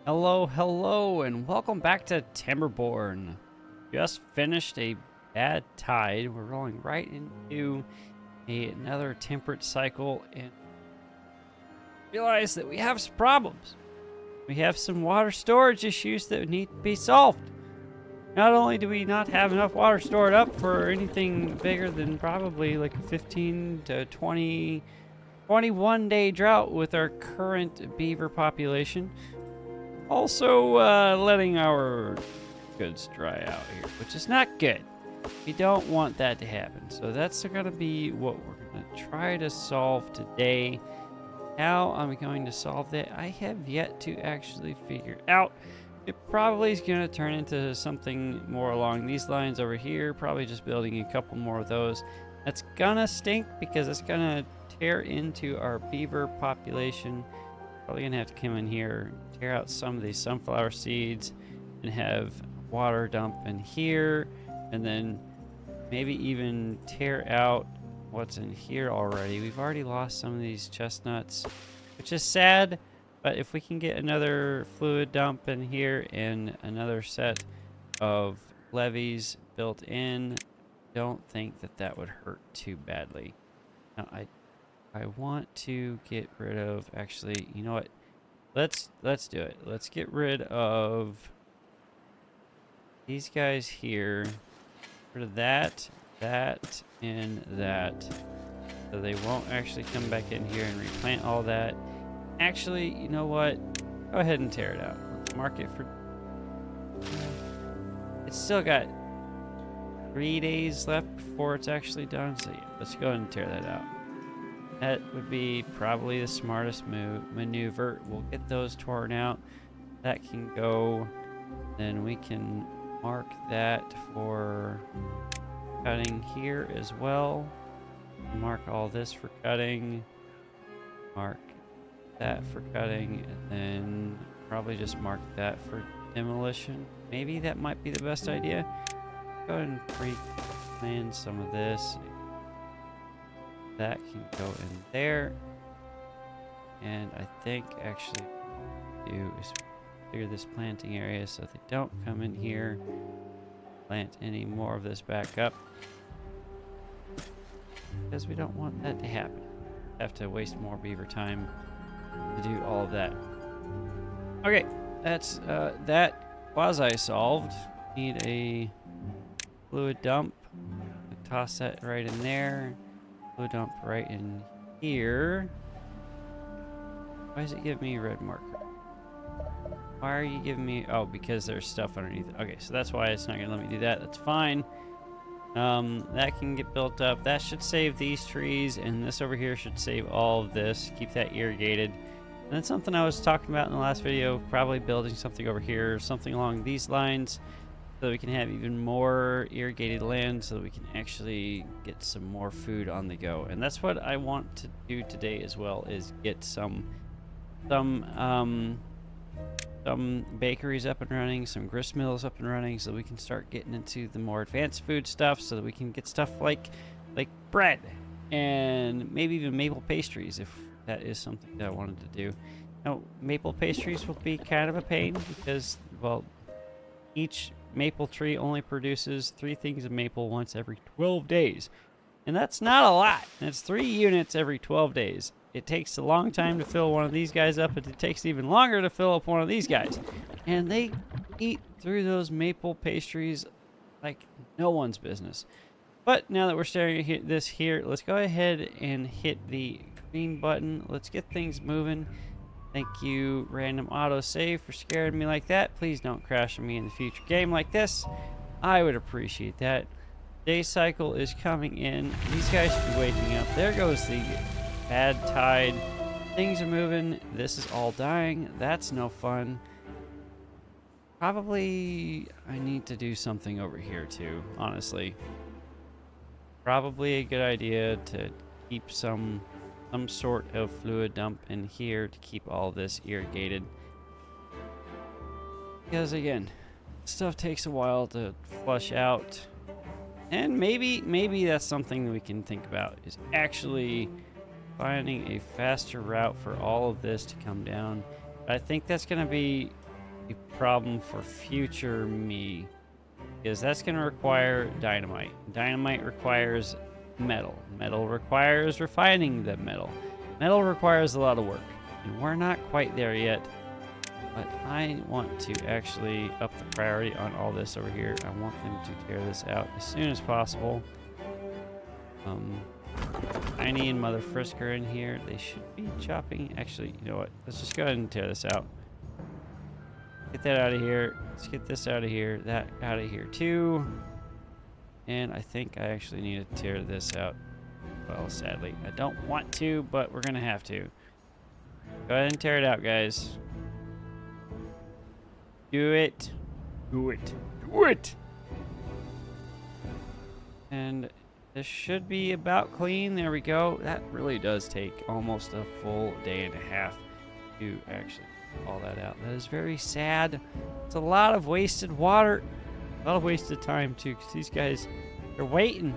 Hello, hello, and welcome back to Timberborn. Just finished a bad tide. We're rolling right into another temperate cycle and realize that we have some problems. We have some water storage issues that need to be solved. Not only do we not have enough water stored up for anything bigger than probably like a 15 to 21 day drought with our current beaver population. Also, letting our goods dry out here, which is not good. We don't want that to happen. So that's going to be what we're going to try to solve today. How am I going to solve that? I have yet to actually figure out. It probably is going to turn into something more along these lines over here. Probably just building a couple more of those. That's going to stink because it's going to tear into our beaver population. Probably gonna have to come in here, tear out some of these sunflower seeds, and have water dump in here, and then maybe even tear out what's in here already. We've already lost some of these chestnuts, which is sad, but if we can get another fluid dump in here and another set of levees built in, don't think that that would hurt too badly. Now, I want to get rid of, actually, you know what? Let's do it. Let's get rid of these guys here. Get rid of that, and that. So they won't actually come back in here and replant all that. Actually, you know what? Go ahead and tear it out. Let's mark it for... It's still got 3 days left before it's actually done. So yeah, let's go ahead and tear that out. That would be probably the smartest maneuver. We'll get those torn out. That can go. Then we can mark that for cutting here as well. Mark all this for cutting. Mark that for cutting. And then probably just mark that for demolition. Maybe that might be the best idea. Go ahead and pre-plan some of this. That can go in there, and I think actually what we'll do is clear this planting area so they don't come in here, plant any more of this back up, because we don't want that to happen. Have to waste more beaver time to do all of that. Okay, that's that quasi solved. Need a fluid dump. Toss that right in there. Fluid dump right in here. Why does it give me a red marker? Why are you giving me... Oh, because there's stuff underneath. Okay, so that's why it's not going to let me do that. That's fine. That can get built up. That should save these trees, and this over here should save all of this. Keep that irrigated. And that's something I was talking about in the last video. Probably building something over here, something along these lines, so we can have even more irrigated land so that we can actually get some more food on the go. And that's what I want to do today as well, is get some bakeries up and running, some grist mills up and running, so we can start getting into the more advanced food stuff, so that we can get stuff like bread and maybe even maple pastries, if that is something that I wanted to do. Now, maple pastries will be kind of a pain because, well, each maple tree only produces 3 things of maple once every 12 days. And that's not a lot. That's 3 units every 12 days. It takes a long time to fill one of these guys up, but it takes even longer to fill up one of these guys. And they eat through those maple pastries like no one's business. But now that we're staring at this here, let's go ahead and hit the green button. Let's get things moving. Thank you, random autosave, for scaring me like that. Please don't crash on me in the future game like this. I would appreciate that. Day cycle is coming in. These guys should be waking up. There goes the bad tide. Things are moving. This is all dying. That's no fun. Probably I need to do something over here too, honestly. Probably a good idea to keep some sort of fluid dump in here to keep all this irrigated, because again, stuff takes a while to flush out. And maybe that's something that we can think about, is actually finding a faster route for all of this to come down. I think that's going to be problem for future me. Because that's going to require dynamite. Dynamite requires metal. Metal requires refining the metal. Metal requires a lot of work. And we're not quite there yet. But I want to actually up the priority on all this over here. I want them to tear this out as soon as possible. Tiny and Mother Frisk are in here. They should be chopping. Actually, you know what? Let's just go ahead and tear this out. Get that out of here. Let's get this out of here. That out of here too. And I think I actually need to tear this out. Well, sadly, I don't want to, but we're going to have to. Go ahead and tear it out, guys. Do it. Do it. Do it. And this should be about clean. There we go. That really does take almost a full day and a half to actually all that out. That is very sad. It's a lot of wasted water. A lot of wasted time too, because these guys, they're waiting.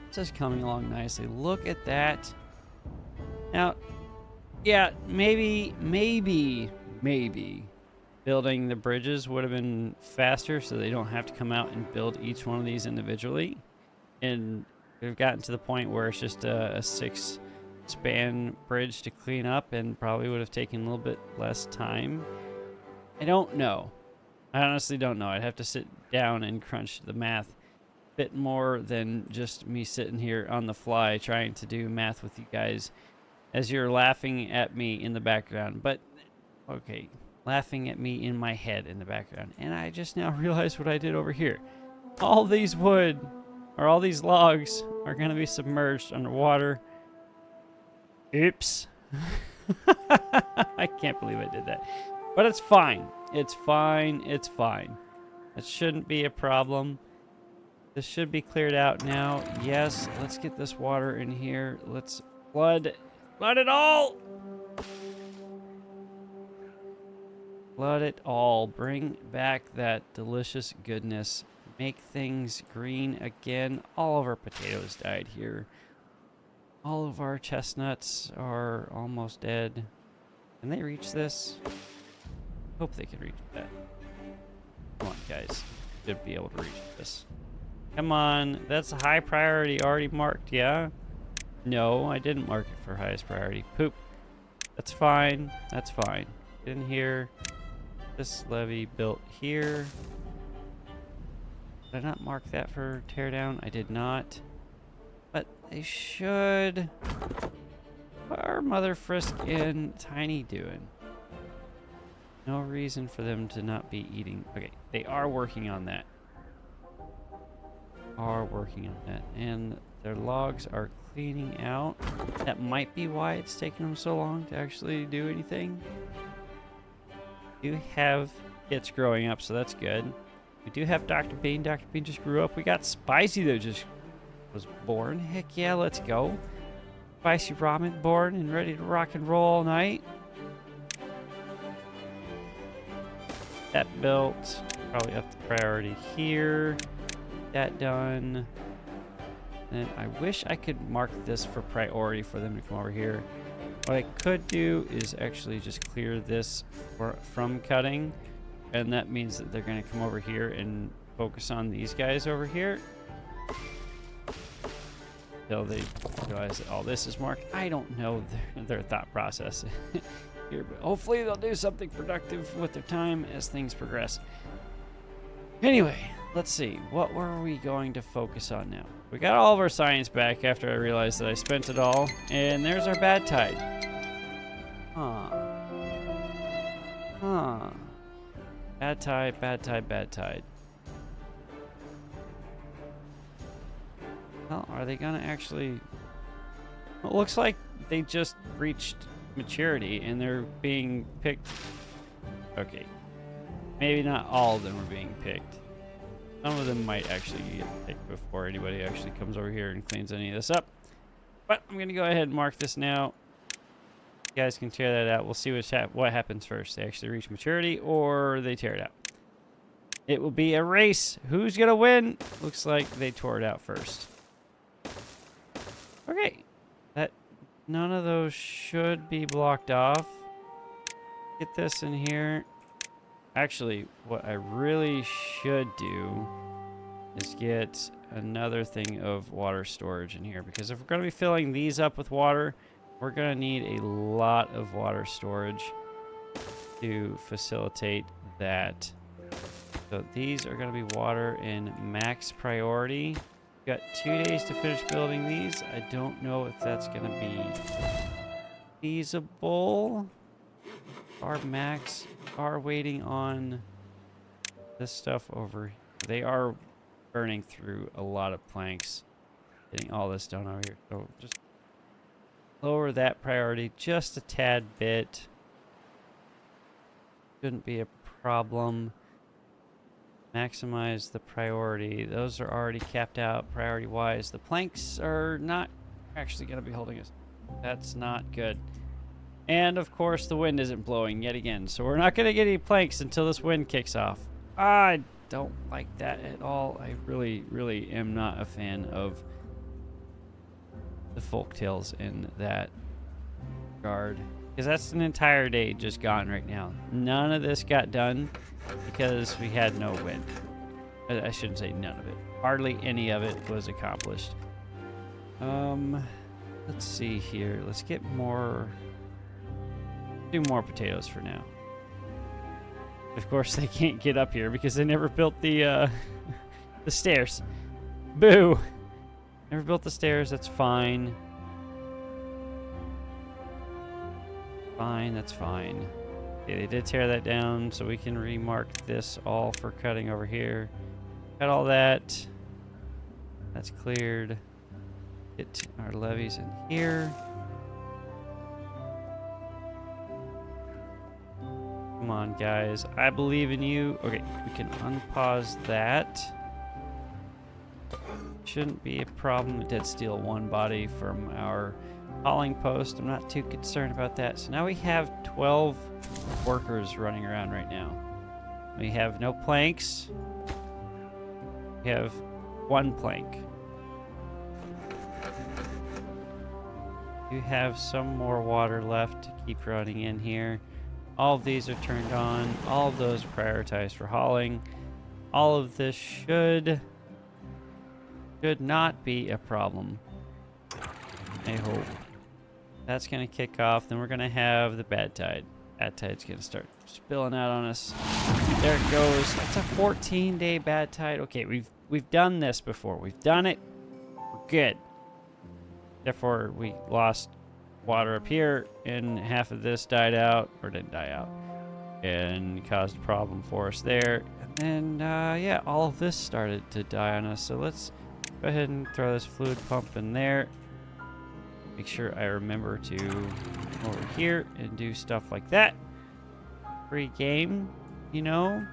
It's just coming along nicely. Look at that. Now, yeah, maybe building the bridges would have been faster so they don't have to come out and build each one of these individually. And we've gotten to the point where it's just a 6-span bridge to clean up and probably would have taken a little bit less time. I don't know. I honestly don't know. I'd have to sit down and crunch the math a bit more than just me sitting here on the fly trying to do math with you guys as you're laughing at me in the background. But, okay, laughing at me in my head in the background. And I just now realized what I did over here. All these wood, or all these logs, are going to be submerged underwater. Oops. I can't believe I did that. But it's fine. It's fine. It's fine. It shouldn't be a problem. This should be cleared out now. Yes, let's get this water in here. Let's flood it all. Flood it all. Bring back that delicious goodness. Make things green again. All of our potatoes died here. All of our chestnuts are almost dead. Can they reach this? Hope they can reach that. Come on, guys. Should be able to reach this. Come on. That's a high priority already marked, yeah? No, I didn't mark it for highest priority. Poop. That's fine. That's fine. Get in here. This levee built here. Did I not mark that for teardown? I did not. But they should. What are Mother Frisk and Tiny doing? No reason for them to not be eating. Okay, they are working on that. And their logs are cleaning out. That might be why it's taking them so long to actually do anything. We do have kids growing up, so that's good. We do have Dr. Bean. Dr. Bean just grew up. We got Spicy that just was born. Heck yeah, let's go. Spicy Ramen born and ready to rock and roll all night. That built. Probably up the priority here. That done. And I wish I could mark this for priority for them to come over here. What I could do is actually just clear this from cutting. And that means that they're going to come over here and focus on these guys over here. Until they realize that all this is marked. I don't know their thought process here, but hopefully they'll do something productive with their time as things progress. Anyway, let's see. What were we going to focus on now? We got all of our science back after I realized that I spent it all. And there's our bad tide. Bad tide, bad tide, bad tide. Well, are they gonna actually... Well, it looks like they just reached maturity and they're being picked. Okay. Maybe not all of them are being picked. Some of them might actually get picked before anybody actually comes over here and cleans any of this up. But I'm gonna go ahead and mark this now. You guys can tear that out. We'll see what happens first. They actually reach maturity or they tear it out. It will be a race. Who's going to win? Looks like they tore it out first. Okay. None of those should be blocked off. Get this in here. Actually, what I really should do is get another thing of water storage in here, because if we're going to be filling these up with water, we're going to need a lot of water storage to facilitate that. So these are going to be water in max priority. We've got 2 days to finish building these. I don't know if that's going to be feasible. Our max are waiting on this stuff over here. They are burning through a lot of planks, getting all this done over here. So just lower that priority just a tad bit. Shouldn't be a problem. Maximize the priority. Those are already capped out priority wise. The planks are not actually going to be holding us. That's not good. And of course the wind isn't blowing yet again, so we're not going to get any planks until this wind kicks off. I don't like that at all. I really am not a fan of the folktales in that regard, because that's an entire day just gone right now. None of this got done because we had no wind. I shouldn't say none of it. Hardly any of it was accomplished. Let's see here. Let's get more. Do more potatoes for now. Of course, they can't get up here because they never built the the stairs. Boo! Never built the stairs. That's fine. Fine, that's fine. Okay, they did tear that down, so we can remark this all for cutting over here. Cut all that. That's cleared. Get our levees in here. Come on, guys. I believe in you. Okay, we can unpause that. Shouldn't be a problem. We did steal one body from our hauling post. I'm not too concerned about that. So now we have 12 workers running around right now. We have no planks. We have one plank. We have some more water left to keep running in here. All of these are turned on. All of those are prioritized for hauling. All of this should not be a problem. I hope. That's going to kick off. Then we're going to have the bad tide. Bad tide's going to start spilling out on us. There it goes. That's a 14-day bad tide. Okay, we've done this before. We've done it. We're good. Therefore, we lost water up here, and half of this died out, or didn't die out, and caused a problem for us there. And then, yeah, all of this started to die on us. So let's go ahead and throw this fluid pump in there. Make sure I remember to come over here and do stuff like that. Pre-game, you know,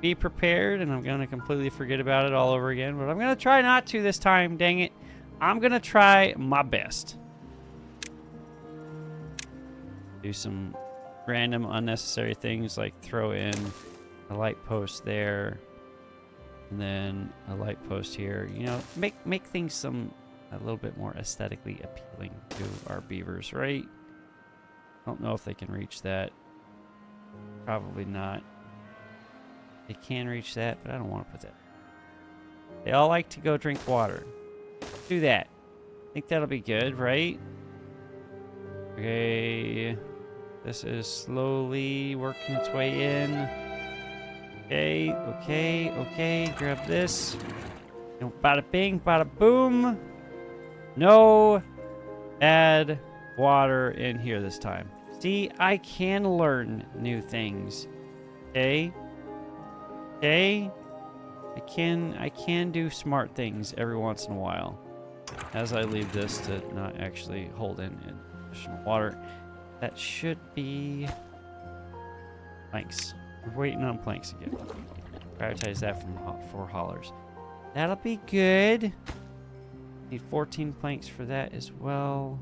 be prepared, and I'm going to completely forget about it all over again, but I'm going to try not to this time, dang it. I'm going to try my best. Do some random unnecessary things like throw in a light post there and then a light post here. You know, make things a little bit more aesthetically appealing to our beavers, right? I don't know if they can reach that. Probably not. They can reach that, but I don't want to put that. They all like to go drink water. Do that. I think that'll be good, right? Okay. This is slowly working its way in. Okay. Grab this. And bada bing, bada boom. No add water in here this time. See, I can learn new things. Okay? I can do smart things every once in a while. As I leave this to not actually hold in additional water. That should be planks. We're waiting on planks again. Prioritize that for haulers. That'll be good. Need 14 planks for that as well.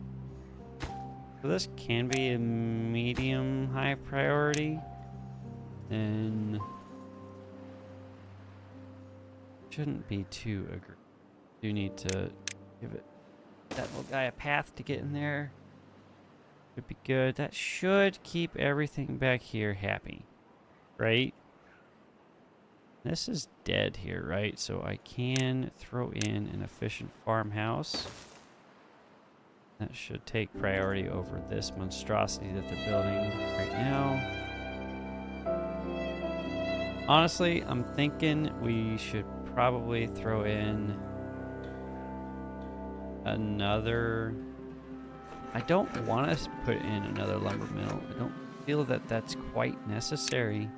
So this can be a medium high priority. Then shouldn't be too aggressive. Do need to give it that little guy a path to get in there. Should be good. That should keep everything back here happy, right? This is dead here, right? So I can throw in an efficient farmhouse. That should take priority over this monstrosity that they're building right now. Honestly, I'm thinking we should probably throw in another... I don't want us to put in another lumber mill. I don't feel that that's quite necessary.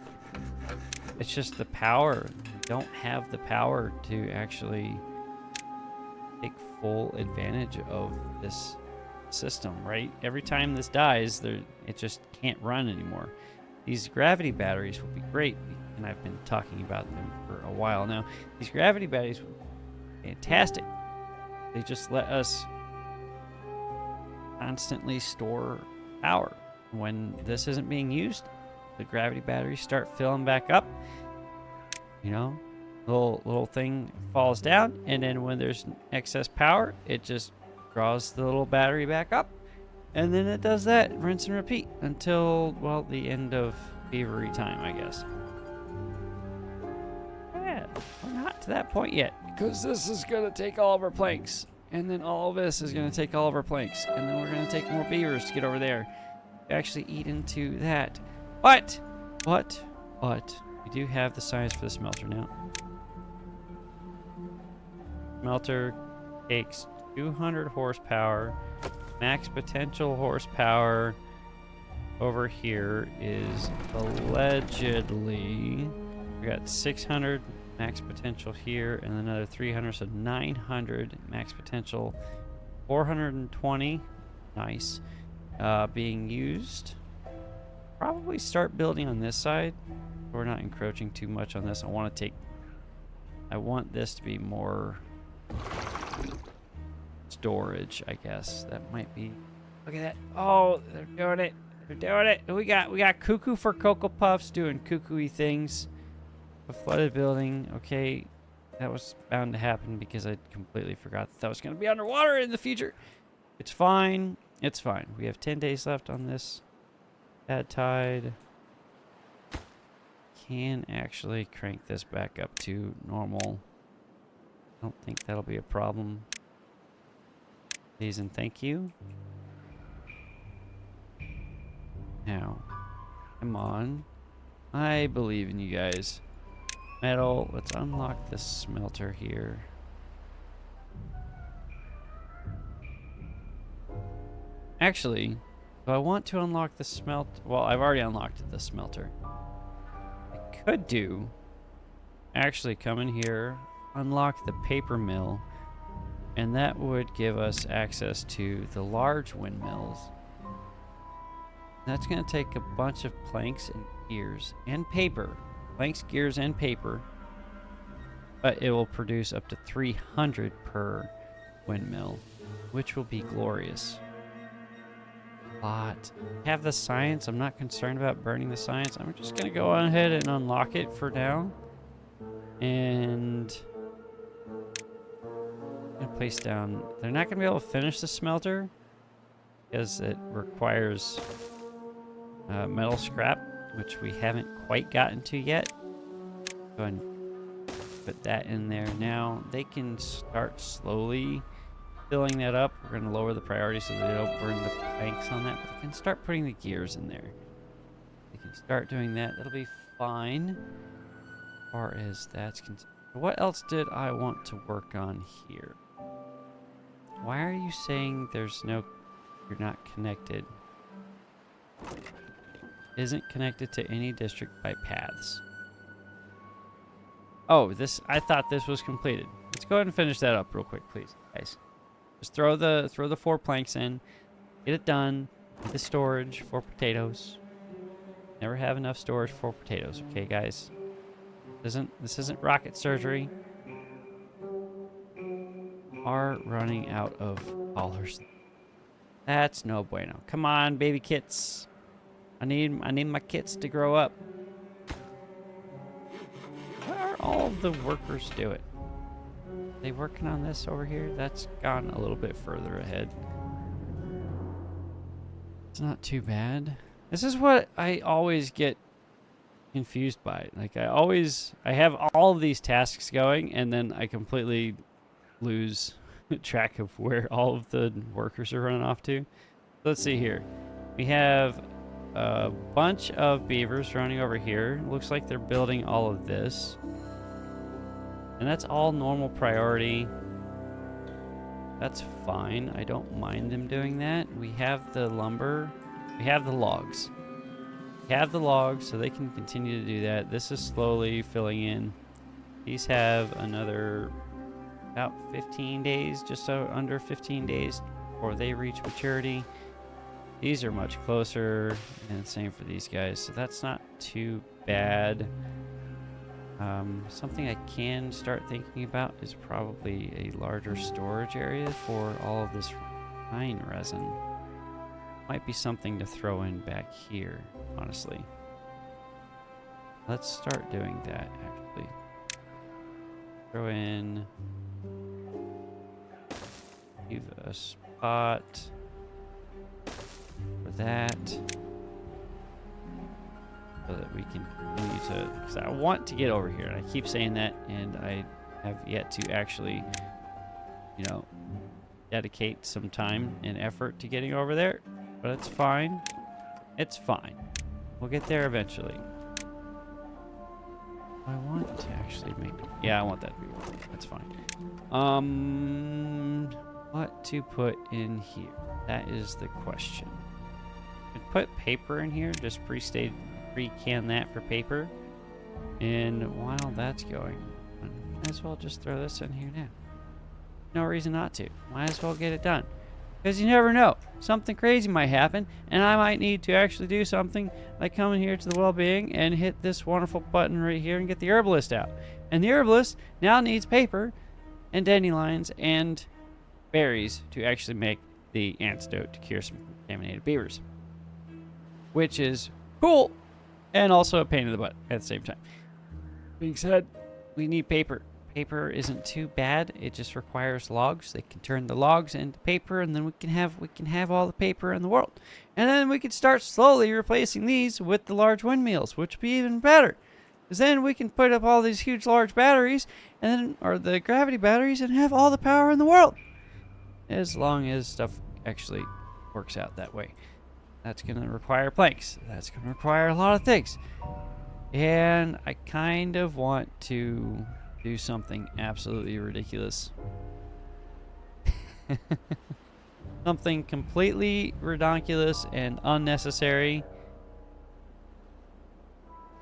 It's just the power. We don't have the power to actually take full advantage of this system, right? Every time this dies, it just can't run anymore. These gravity batteries will be great, and I've been talking about them for a while now. These gravity batteries will be fantastic. They just let us constantly store power. When this isn't being used, the gravity batteries start filling back up. You know, little thing falls down, and then when there's excess power, it just draws the little battery back up, and then it does that, rinse and repeat until, well, the end of beavery time, I guess. Yeah, we're not to that point yet, because this is gonna take all of our planks, and then all of this is gonna take all of our planks, and then we're gonna take more beavers to get over there to actually eat into that. But we do have the science for the smelter now. Smelter takes 200 horsepower. Max potential horsepower over here is allegedly, we got 600 max potential here and another 300, so 900 max potential. 420, nice, being used. Probably start building on this side. We're not encroaching too much on this. I want this to be more storage, I guess. That might be. Look at that. Oh, they're doing it. They're doing it. We got Cuckoo for Cocoa Puffs doing cuckoo-y things. A flooded building. Okay, that was bound to happen because I completely forgot that was going to be underwater in the future. It's fine. It's fine. We have 10 days left on this bad tide. Can actually crank this back up to normal. I don't think that'll be a problem. Please and thank you. Now, come on. I believe in you guys. Metal, let's unlock this smelter here. Actually, do I want to unlock the smelter? Well, I've already unlocked the smelter. Could do, actually come in here, unlock the paper mill, and that would give us access to the large windmills. That's going to take a bunch of planks and gears and paper. Planks, gears, and paper. But it will produce up to 300 per windmill, which will be glorious. But have the science. I'm not concerned about burning the science. I'm just going to go on ahead and unlock it for now. And I'm going to place down. They're not going to be able to finish the smelter because it requires metal scrap, which we haven't quite gotten to yet. Go ahead and put that in there now. They can start slowly filling that up. We're going to lower the priority so they don't burn the planks on that, but they can start putting the gears in there. They can start doing that. That'll be fine as far as that's concerned. What else did I want to work on here? Why are you saying you're not connected? Isn't connected to any district by paths. Oh, I thought this was completed. Let's go ahead and finish that up real quick, please, guys. Just throw the 4 planks in, get it done. The storage for potatoes. Never have enough storage for potatoes, okay, guys? This isn't rocket surgery. Are running out of dollars. That's no bueno. Come on, baby kits. I need my kits to grow up. What are all of the workers doing? They working on this over here? That's gone a little bit further ahead. It's not too bad. This is what I always get confused by it. Like I have all of these tasks going, and then I completely lose track of where all of the workers are running off to. Let's see here. We have a bunch of beavers running over here. Looks like they're building all of this. And that's all normal priority. That's fine. I don't mind them doing that. We have the lumber. We have the logs. We have the logs, so they can continue to do that. This is slowly filling in. These have another about 15 days, just under 15 days before they reach maturity. These are much closer, and same for these guys, so that's not too bad. Something I can start thinking about is probably a larger storage area for all of this pine resin. Might be something to throw in back here, honestly. Let's start doing that, actually. Throw in... Leave a spot for that. So that we can continue to... Because I want to get over here, and I keep saying that, and I have yet to actually, you know, dedicate some time and effort to getting over there. But it's fine. It's fine. We'll get there eventually. I want to actually make... Yeah, I want that to be working. That's fine. What to put in here? That is the question. I could put paper in here, just pre-can that for paper. And while that's going, might as well just throw this in here now. No reason not to. Might as well get it done. Because you never know. Something crazy might happen, and I might need to actually do something like come in here to the well-being and hit this wonderful button right here and get the herbalist out. And the herbalist now needs paper and dandelions and berries to actually make the antidote to cure some contaminated beavers. Which is cool, and also a pain in the butt at the same time. Being said, we need paper. Paper isn't too bad. It just requires logs. They can turn the logs into paper, and then we can have all the paper in the world. And then we can start slowly replacing these with the large windmills, which would be even better. Because then we can put up all these huge large batteries, and then, or the gravity batteries, and have all the power in the world. As long as stuff actually works out that way. That's going to require planks. That's going to require a lot of things. And I kind of want to do something absolutely ridiculous. Something completely ridiculous and unnecessary.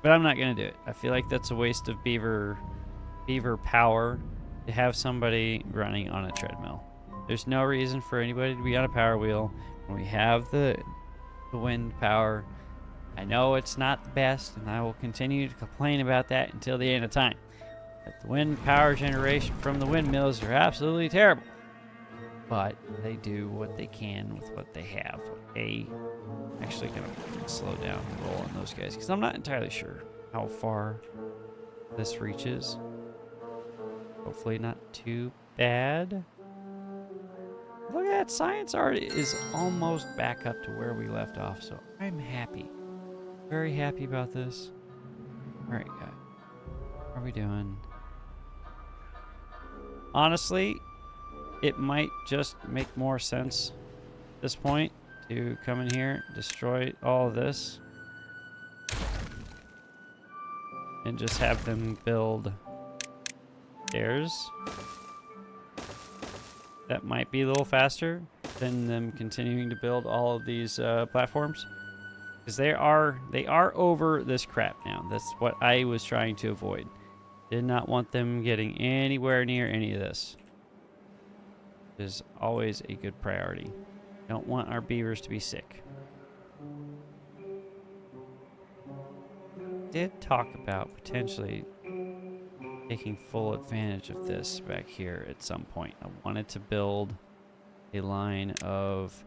But I'm not going to do it. I feel like that's a waste of beaver power to have somebody running on a treadmill. There's no reason for anybody to be on a power wheel when we have the wind power. I know it's not the best, and I will continue to complain about that until the end of time. That the wind power generation from the windmills are absolutely terrible. But they do what they can with what they have. Okay, I'm actually going to slow down the roll on those guys, because I'm not entirely sure how far this reaches. Hopefully not too bad. Look at that, science art is almost back up to where we left off, so I'm happy. Very happy about this. Alright, guys. How are we doing? Honestly, it might just make more sense at this point to come in here, destroy all of this, and just have them build stairs. That might be a little faster than them continuing to build all of these platforms, because they are over this crap now. That's what I was trying to avoid. Did not want them getting anywhere near any of this. It is always a good priority. Don't want our beavers to be sick. Did talk about potentially taking full advantage of this back here at some point. I wanted to build a line of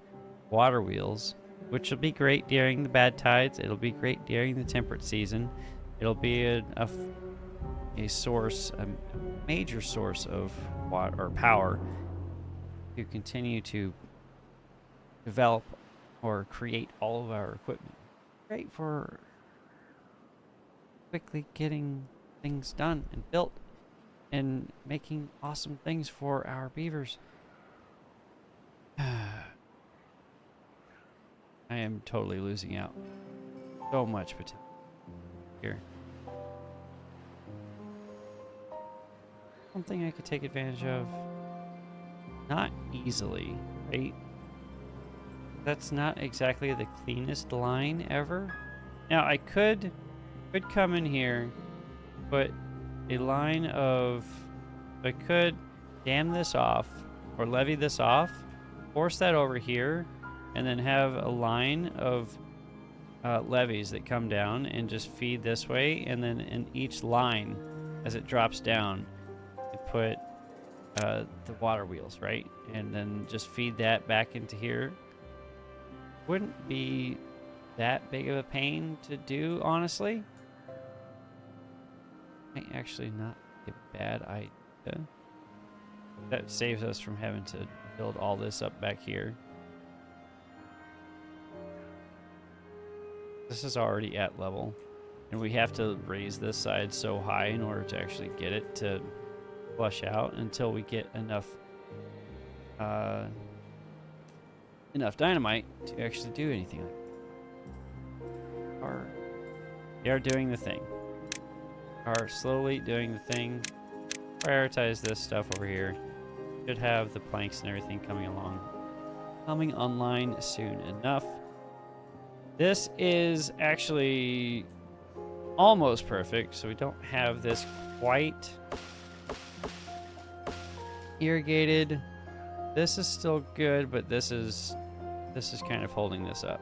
water wheels, which will be great during the bad tides. It'll be great during the temperate season. It'll be a source, a major source of water or power to continue to develop or create all of our equipment. Great for quickly getting things done and built and making awesome things for our beavers. I am totally losing out. So much potential here. Something I could take advantage of. Not easily, right? That's not exactly the cleanest line ever. Now I could come in here, put a line of, I could dam this off or levee this off, force that over here, and then have a line of levees that come down and just feed this way, and then in each line as it drops down you put the water wheels, right? And then just feed that back into here. Wouldn't be that big of a pain to do, honestly. Might actually not be a bad idea. That saves us from having to build all this up back here. This is already at level, and we have to raise this side so high in order to actually get it to flush out until we get enough enough dynamite to actually do anything like that. They are doing the thing. Are slowly doing the thing. Prioritize this stuff over here. Should have the planks and everything coming along. Coming online soon enough. This is actually almost perfect, so we don't have this quite irrigated. This is still good, but this is kind of holding this up.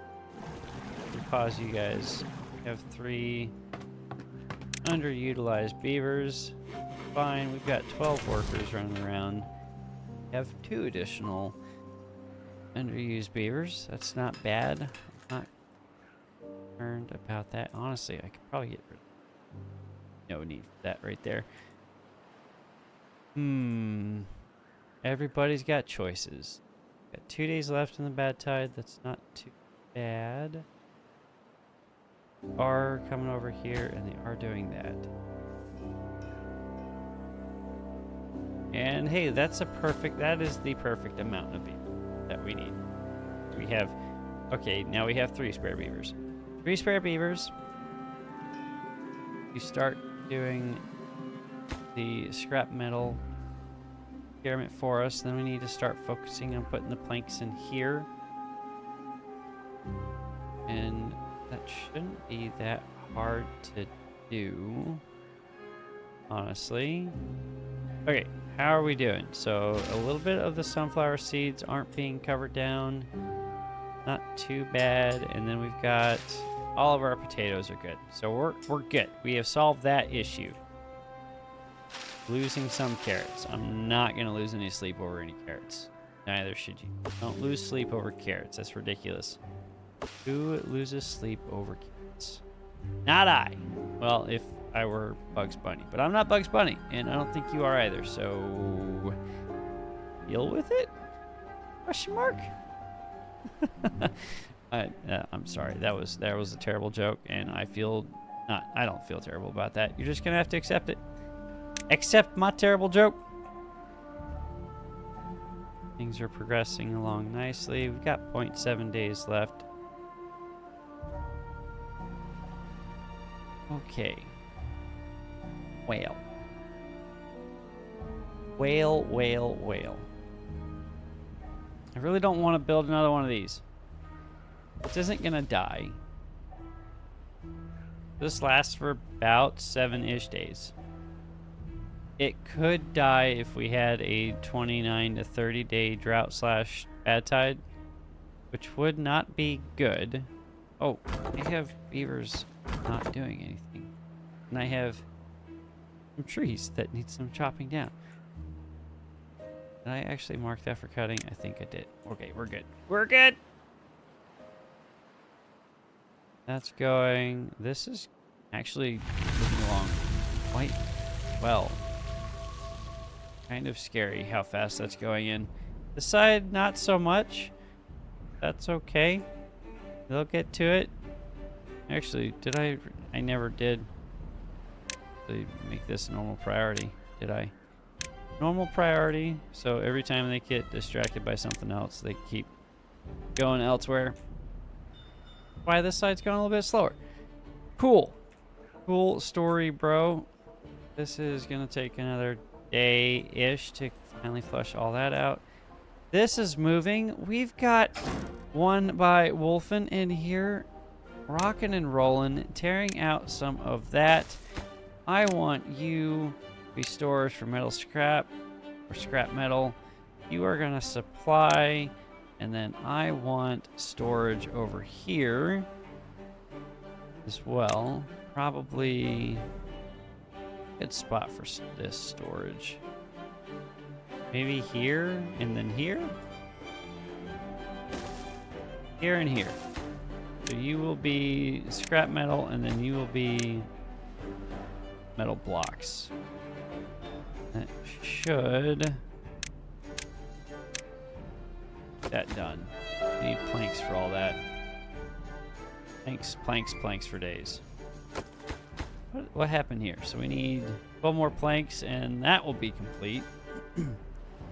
Pause, you guys. We have 3 underutilized beavers. Fine, we've got 12 workers running around. We have 2 additional underused beavers. That's not bad. I'm not concerned about that. Honestly, I could probably get rid of it. No need for that right there. Everybody's got choices. Got 2 days left in the bad tide. That's not too bad. Are coming over here, and they are doing that. And hey, that is the perfect amount of beavers that we need. We have, okay, now we have 3 spare beavers. 3 spare beavers. You start doing the scrap metal experiment for us. Then we need to start focusing on putting the planks in here. And that shouldn't be that hard to do, honestly. Okay, how are we doing? So a little bit of the sunflower seeds aren't being covered down. Not too bad. And then we've got all of our potatoes are good. So we're good. We have solved that issue. Losing some carrots. I'm not going to lose any sleep over any carrots. Neither should you. Don't lose sleep over carrots. That's ridiculous. Who loses sleep over carrots? Not I. Well, if I were Bugs Bunny. But I'm not Bugs Bunny, and I don't think you are either, so deal with it? Question mark? I'm sorry. That was a terrible joke, and I don't feel terrible about that. You're just gonna have to accept it. Accept my terrible joke. Things are progressing along nicely. We've got 0.7 days left. Okay. Whale. Whale, whale, whale. I really don't want to build another one of these. This isn't gonna die. This lasts for about 7-ish days. It could die if we had a 29 to 30 day drought / bad tide, which would not be good. Oh, I have beavers not doing anything. And I have some trees that need some chopping down. Did I actually mark that for cutting? I think I did. Okay, we're good. We're good! That's going. This is actually moving along quite well. Kind of scary how fast that's going in. This side, not so much. That's okay. They'll get to it. Actually, did I never did. actually make this normal priority. Did I? Normal priority. So every time they get distracted by something else, they keep going elsewhere. Why this side's going a little bit slower. Cool. Cool story, bro. This is going to take another day-ish to finally flush all that out. This is moving. We've got one by Wolfen in here, rocking and rolling, tearing out some of that. I want you to be storage for metal scrap or scrap metal. You are going to supply, and then I want storage over here as well. Probably a good spot for this storage. Maybe here and then here. Here and here. So you will be scrap metal, and then you will be metal blocks. That should get that done. Need planks for all that. Planks, planks, planks for days. What happened here? So we need 12 more planks, and that will be complete.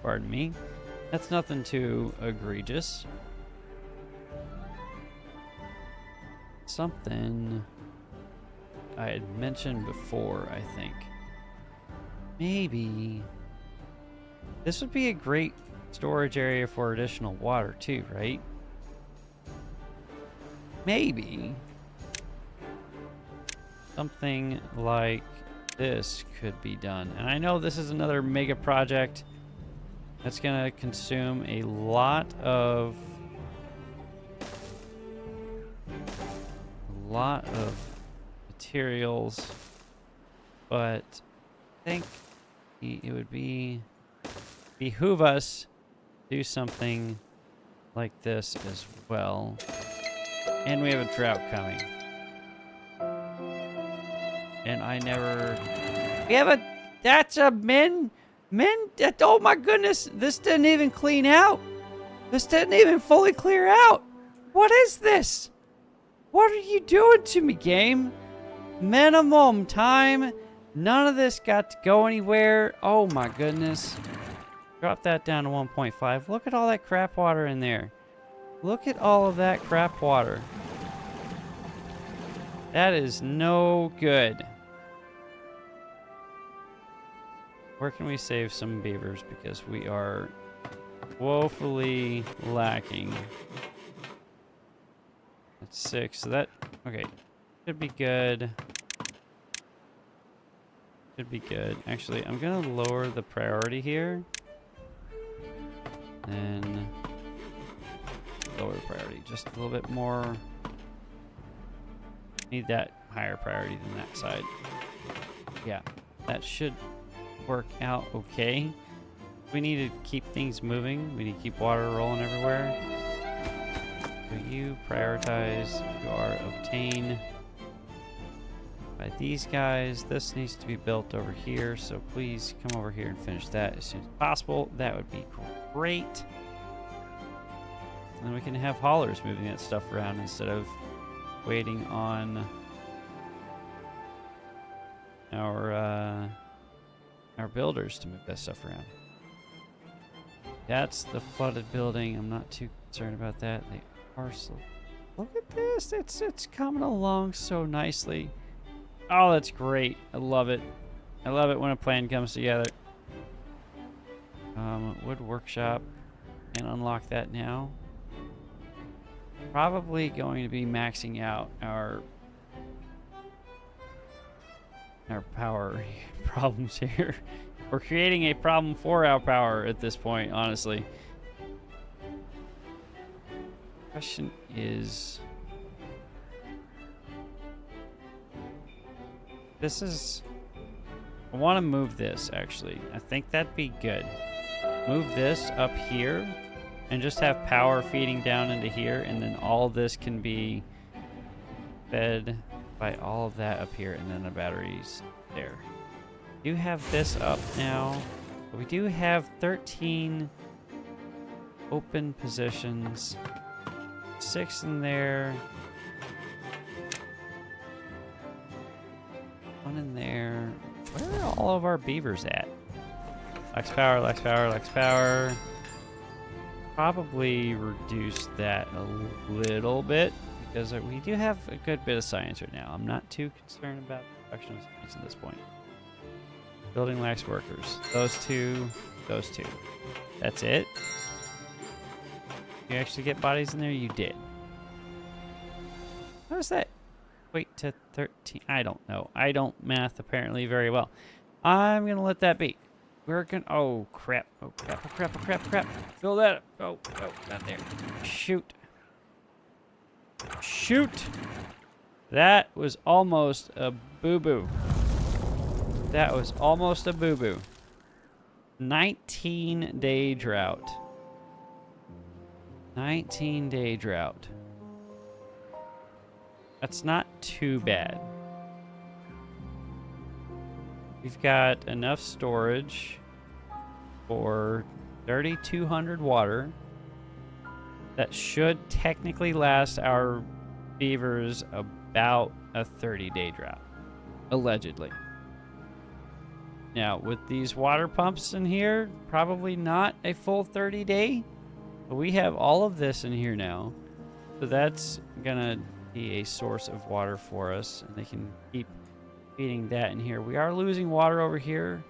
Pardon me. That's nothing too egregious. Something I had mentioned before, I think. Maybe this would be a great storage area for additional water too, right? Maybe something like this could be done. And I know this is another mega project that's going to consume a lot of materials, but I think it would behoove us to do something like this as well. And we have a drought coming. And that's a oh my goodness, this didn't even clean out. This didn't even fully clear out. What is this? What are you doing to me, game? Minimum time. None of this got to go anywhere. Oh my goodness. Drop that down to 1.5. Look at all that crap water in there. Look at all of that crap water. That is no good. Where can we save some beavers? Because we are woefully lacking. That's 6. So that, okay. Should be good. Should be good. Actually, I'm going to lower the priority here. And lower the priority just a little bit more. Need that higher priority than that side. Yeah, that should work out okay. We need to keep things moving. We need to keep water rolling everywhere. So you prioritize, you are obtained by these guys. This needs to be built over here, so please come over here and finish that as soon as possible. That would be great. And then we can have haulers moving that stuff around instead of waiting on our builders to move that stuff around. That's the flooded building. I'm not too concerned about that. They are slow. Look at this. It's coming along so nicely. Oh, that's great. I love it. I love it when a plan comes together. Wood workshop, and unlock that now. Probably going to be maxing out our power problems here. We're creating a problem for our power at this point, honestly. Question is, I want to move this, actually. I think that'd be good. Move this up here and just have power feeding down into here, and then all this can be fed by all of that up here, and then the batteries there. We do have this up now. But we do have 13 open positions. 6 in there. 1 in there. all of our beavers at? Lax power, lax power, lax power. Probably reduce that a little bit because we do have a good bit of science right now. I'm not too concerned about production of science at this point. Building lax workers. Those two. Those two. That's it. You actually get bodies in there? You did. How does that equate to 13? I don't know. I don't math apparently very well. I'm going to let that be. We're going to... Oh, crap. Oh, crap. Oh, crap. Oh, crap. Crap. Fill that up. Oh, oh, not there. Shoot. Shoot. That was almost a boo-boo. That was almost a boo-boo. 19-day drought. 19-day drought. That's not too bad. We've got enough storage for 3,200 water. That should technically last our beavers about a 30-day drought. Allegedly. Now, with these water pumps in here, probably not a full 30-day. But we have all of this in here now. So that's gonna be a source of water for us. And they can keep feeding that in here. We are losing water over here,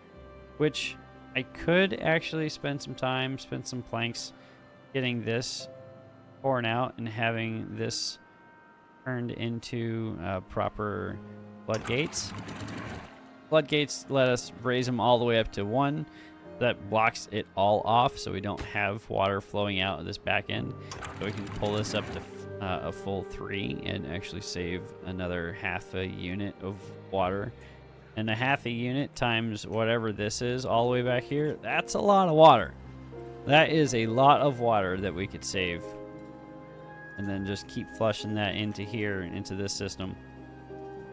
which I could actually spend some time, spend some planks getting this pouring out and having this turned into proper floodgates. Floodgates let us raise them all the way up to 1. That blocks it all off, so we don't have water flowing out of this back end. So we can pull this up to a full 3 and actually save another half a unit of water. And a half a unit times whatever this is all the way back here, that's a lot of water. That is a lot of water that we could save. And then just keep flushing that into here and into this system.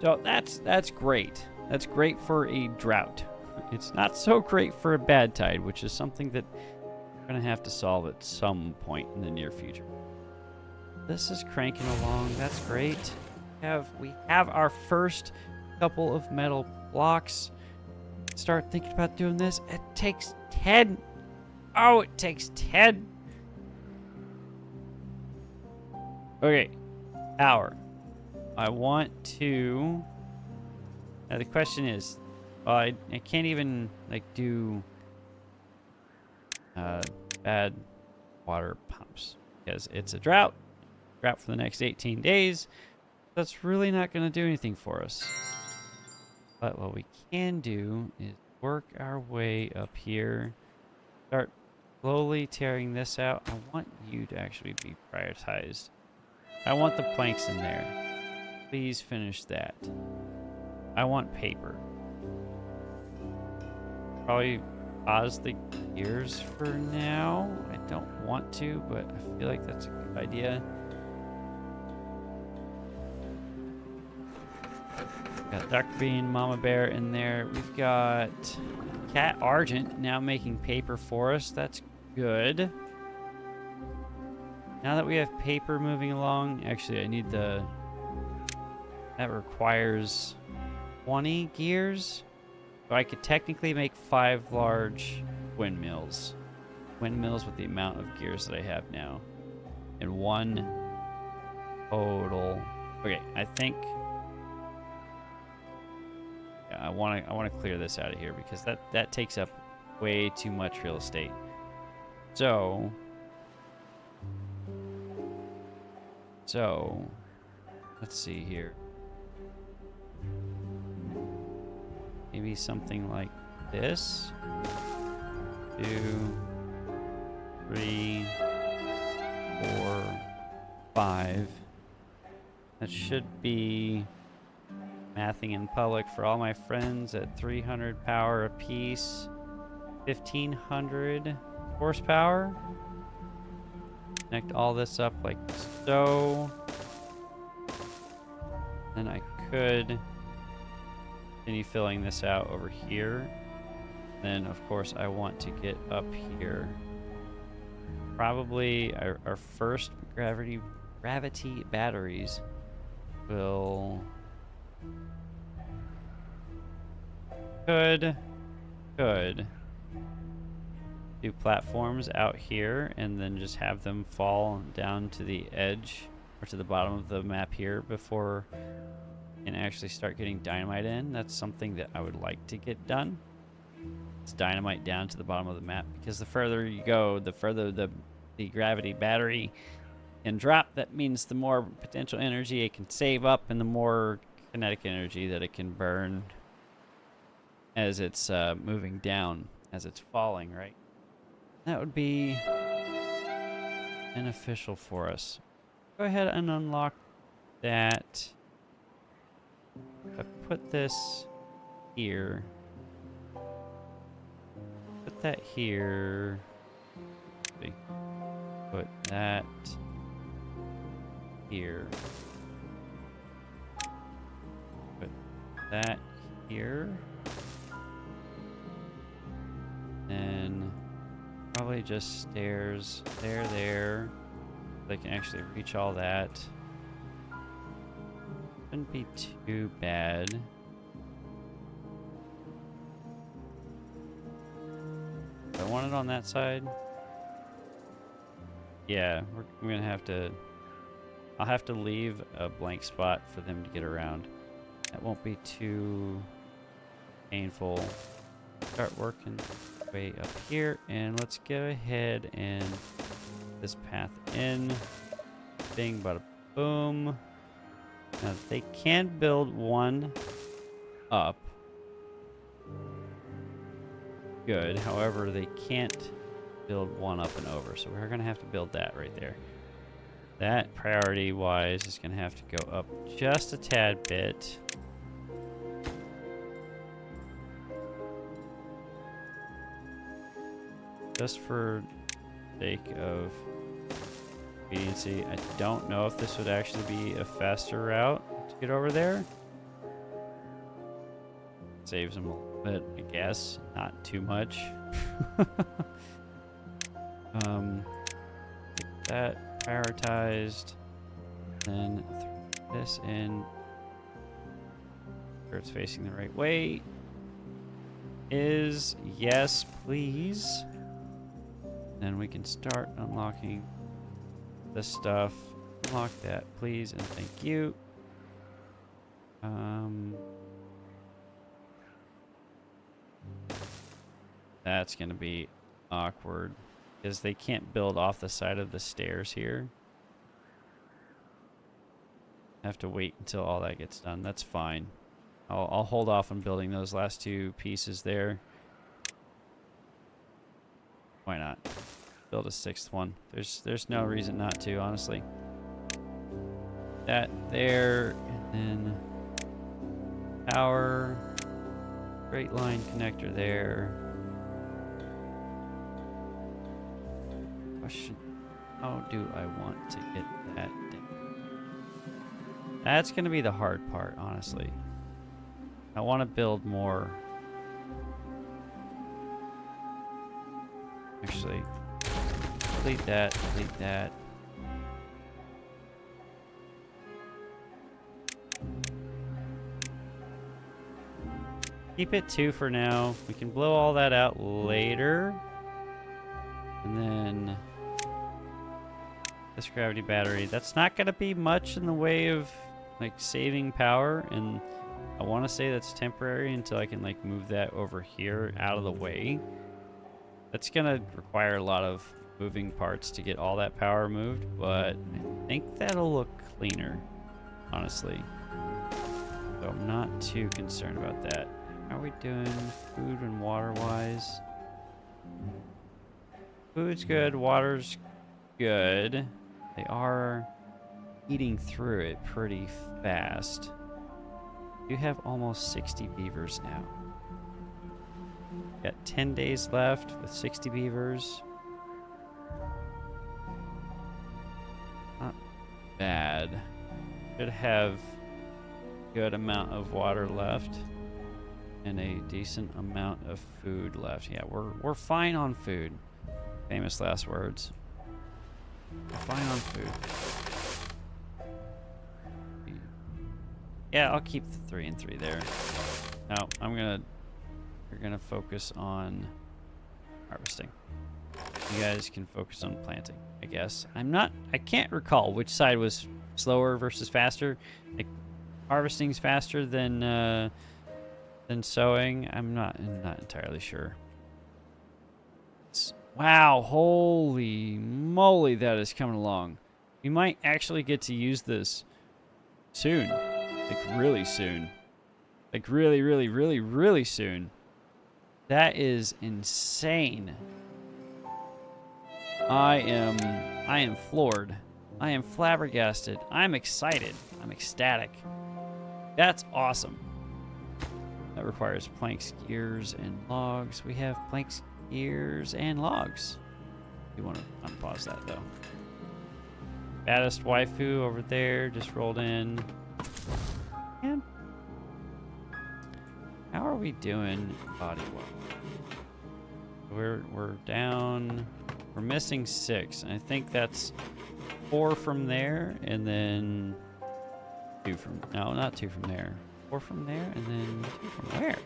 So that's great. That's great for a drought. It's not so great for a bad tide, which is something that we're going to have to solve at some point in the near future. This is cranking along. That's great. We have our first couple of metal blocks. Start thinking about doing this. It takes 10. Oh, it takes 10. Okay. Power. I want to... Now the question is, I can't even like do bad water pumps because it's a drought for the next 18 days. That's really not going to do anything for us. But what we can do is work our way up here, start slowly tearing this out. I want you to actually be prioritized. I want the planks in there. Please finish that. I want paper. Probably pause the gears for now. I don't want to, but I feel like that's a good idea. Got Duck Bean, Mama Bear in there. We've got Cat Argent now making paper for us. That's good. Now that we have paper moving along, actually I need the... That requires 20 gears. So I could technically make 5 large windmills. Windmills with the amount of gears that I have now. And 1 total. Okay, I think... Yeah, I want to clear this out of here because that takes up way too much real estate. So, let's see here. Maybe something like this. 2, 3, 4, 5. That should be mathing in public for all my friends at 300 power apiece. 1,500 horsepower. Connect all this up like so. Then I could continue filling this out over here. Then, of course, I want to get up here. Probably our first gravity batteries will could do platforms out here and then just have them fall down to the edge or to the bottom of the map here before you can actually start getting dynamite in. That's something that I would like to get done. It's dynamite down to the bottom of the map, because the further you go, the further the gravity battery can drop. That means the more potential energy it can save up and the more kinetic energy that it can burn as it's moving down, as it's falling, right? That would be beneficial for us. Go ahead and unlock that. I put this here. Put that here. Put that here. Put that here. And probably just stairs there. They can actually reach all that. Shouldn't be too bad. Do I want it on that side? Yeah, we're gonna have to. I'll have to leave a blank spot for them to get around. That won't be too painful. Start working way up here, and let's go ahead and this path in. Bing, bada boom. Now they can build one up. Good. However, they can't build one up and over, so we're gonna have to build that right there. That, priority wise, is gonna have to go up just a tad bit. Just for sake of expediency. I don't know if this would actually be a faster route to get over there. Saves them a little bit, I guess. Not too much. Get that prioritized. Then throw this in. Sure it's facing the right way. Is yes, please. Then we can start unlocking this stuff. Unlock that, please, and thank you. That's gonna be awkward because they can't build off the side of the stairs here. Have to wait until all that gets done. That's fine. I'll hold off on building those last two pieces there. Why not? Build a sixth one. There's no reason not to, honestly. That there, and then power, straight line connector there. Question: how do I want to get that down? That's gonna be the hard part, honestly. I want to build more. Actually, delete that, delete that. Keep it 2 for now. We can blow all that out later. And then this gravity battery. That's not going to be much in the way of like saving power. And I want to say that's temporary until I can like move that over here out of the way. That's going to require a lot of moving parts to get all that power moved, but I think that'll look cleaner, honestly. So I'm not too concerned about that. How are we doing food and water-wise? Food's good, water's good. They are eating through it pretty fast. You have almost 60 beavers now. Got 10 days left with 60 beavers. Not bad. Should have a good amount of water left and a decent amount of food left. Yeah, we're fine on food. Famous last words. We're fine on food. Yeah, I'll keep the 3 and 3 there. No, I'm gonna We're gonna focus on harvesting. You guys can focus on planting, I guess. I can't recall which side was slower versus faster. Like, harvesting's faster than sowing. I'm not entirely sure. Wow, holy moly, that is coming along. We might actually get to use this soon. Like, really soon. Like, really, really, really, really soon. That is insane. I am floored. I am flabbergasted. I'm excited. I'm ecstatic. That's awesome. That requires planks, gears, and logs. We have planks, gears, and logs. You want to unpause that, though. Baddest waifu over there just rolled in. Man. How are we doing body-wise? We're down. We're missing 6. And I think that's 4 from there, and then 2 from... No, not 2 from there. 4 from there, and then 2 from where?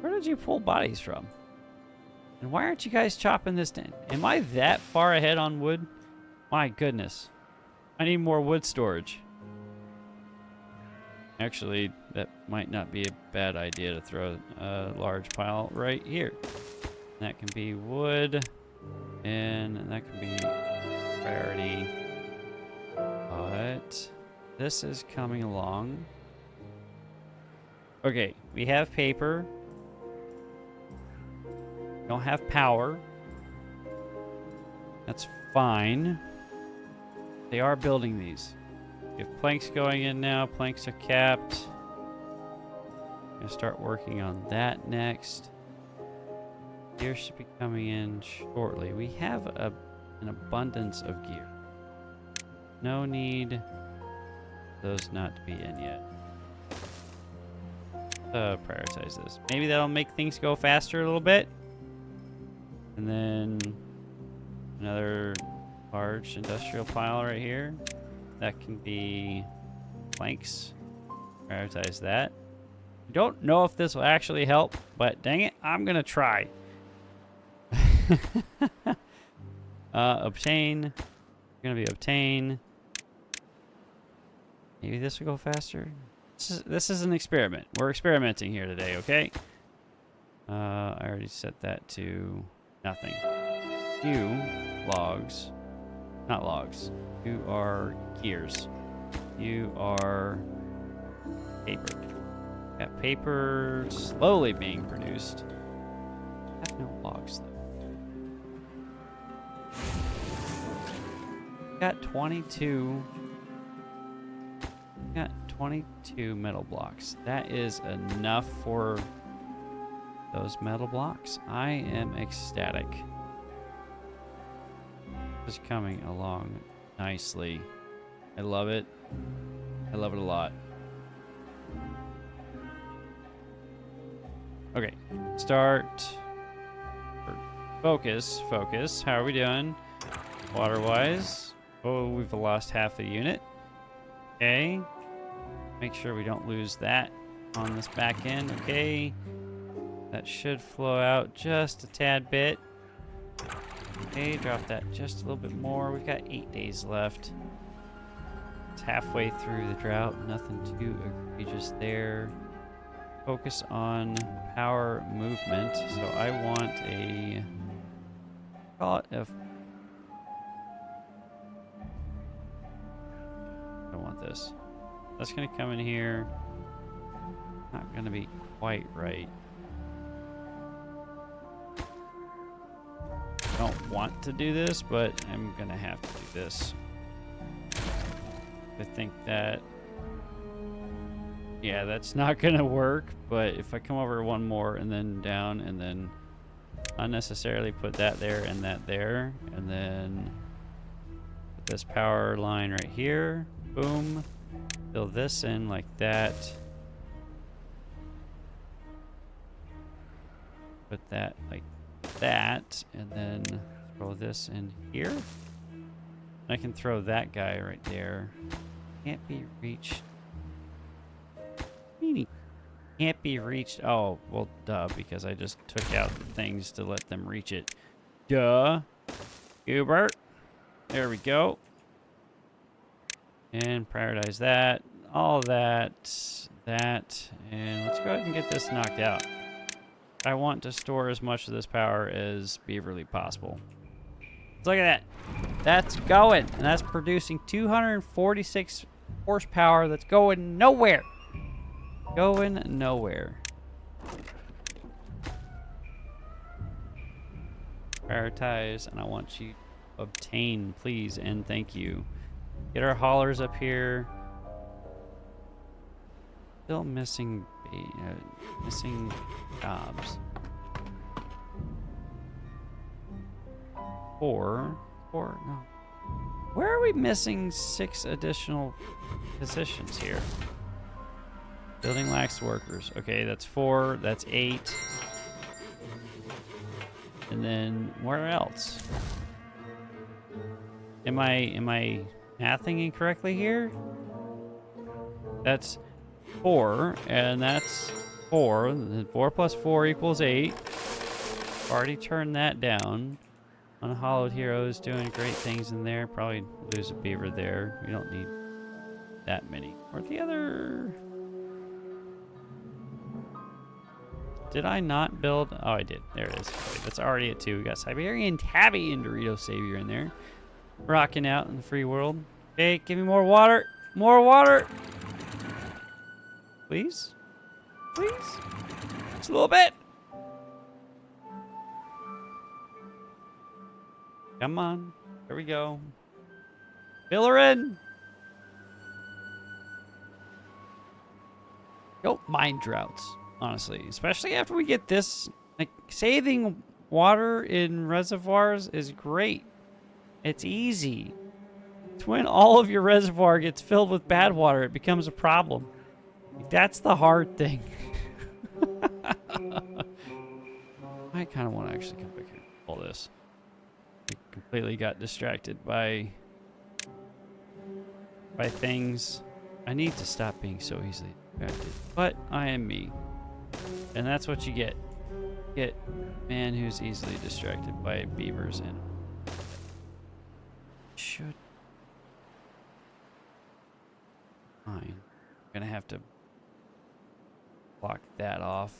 Where did you pull bodies from? And why aren't you guys chopping this down? Am I that far ahead on wood? My goodness. I need more wood storage. Actually, that might not be a bad idea to throw a large pile right here. That can be wood, and that can be priority. But this is coming along. Okay, we have paper. Don't have power. That's fine. They are building these. We have planks going in now. Planks are capped. I'm gonna start working on that next. Gear should be coming in shortly. We have an abundance of gear. No need those not to be in yet. Prioritize this. Maybe that'll make things go faster a little bit. And then another large industrial pile right here. That can be planks. Prioritize that. I don't know if this will actually help, but dang it, I'm gonna try. Obtain. Gonna be obtain. Maybe this will go faster. This is an experiment. We're experimenting here today, okay? I already set that to nothing. You logs. Not logs. You are gears. You are paper. Got paper slowly being produced. I have no logs though. Got 22. Got 22 metal blocks. That is enough for those metal blocks. I am ecstatic. This is coming along nicely. I love it. I love it a lot. Okay, start. Focus, focus. How are we doing? Water-wise. Oh, we've lost half a unit. Okay. Make sure we don't lose that on this back end. Okay. That should flow out just a tad bit. Okay, drop that just a little bit more. We've got 8 days left. It's halfway through the drought. Nothing too egregious there. Focus on power movement. So I want a... call it a... I don't want this. That's going to come in here. Not going to be quite right. I don't want to do this, but I'm going to have to do this. I think that... yeah, that's not going to work, but if I come over one more and then down and then unnecessarily put that there and that there, and then put this power line right here, boom, fill this in like that, put that like that, and then throw this in here. I can throw that guy right there. Can't be reached. Meanie. Can't be reached. Oh, well, duh, because I just took out the things to let them reach it. Duh. Hubert. There we go. And prioritize that. All that. That. And let's go ahead and get this knocked out. I want to store as much of this power as beaverly possible. Let's look at that. That's going. And that's producing 246 horsepower. That's going nowhere. Going nowhere. Prioritize, and I want you to obtain, please, and thank you. Get our haulers up here. Still missing jobs. Four, no. Where are we missing 6 additional positions here? Building lacks workers. Okay, that's 4. That's 8. And then where else? Am I mathing incorrectly here? That's 4, and that's 4. Then 4 plus 4 equals 8. Already turned that down. Unhallowed Heroes doing great things in there. Probably lose a beaver there. We don't need that many. Or the other... Did I not build? Oh, I did. There it is. Okay, that's already at 2. We got Siberian Tabby and Dorito Savior in there. Rocking out in the free world. Okay, give me more water. More water. Please? Please? Just a little bit. Come on. There we go. Fill her in. Don't mind droughts. Honestly, especially after we get this, like, saving water in reservoirs is great. It's easy. It's when all of your reservoir gets filled with bad water, it becomes a problem. Like, that's the hard thing. I kind of want to actually come back here and pull this. I completely got distracted by things. I need to stop being so easily distracted, but I am me. And that's what you get. Get man who's easily distracted by beavers and should fine. I'm gonna have to block that off.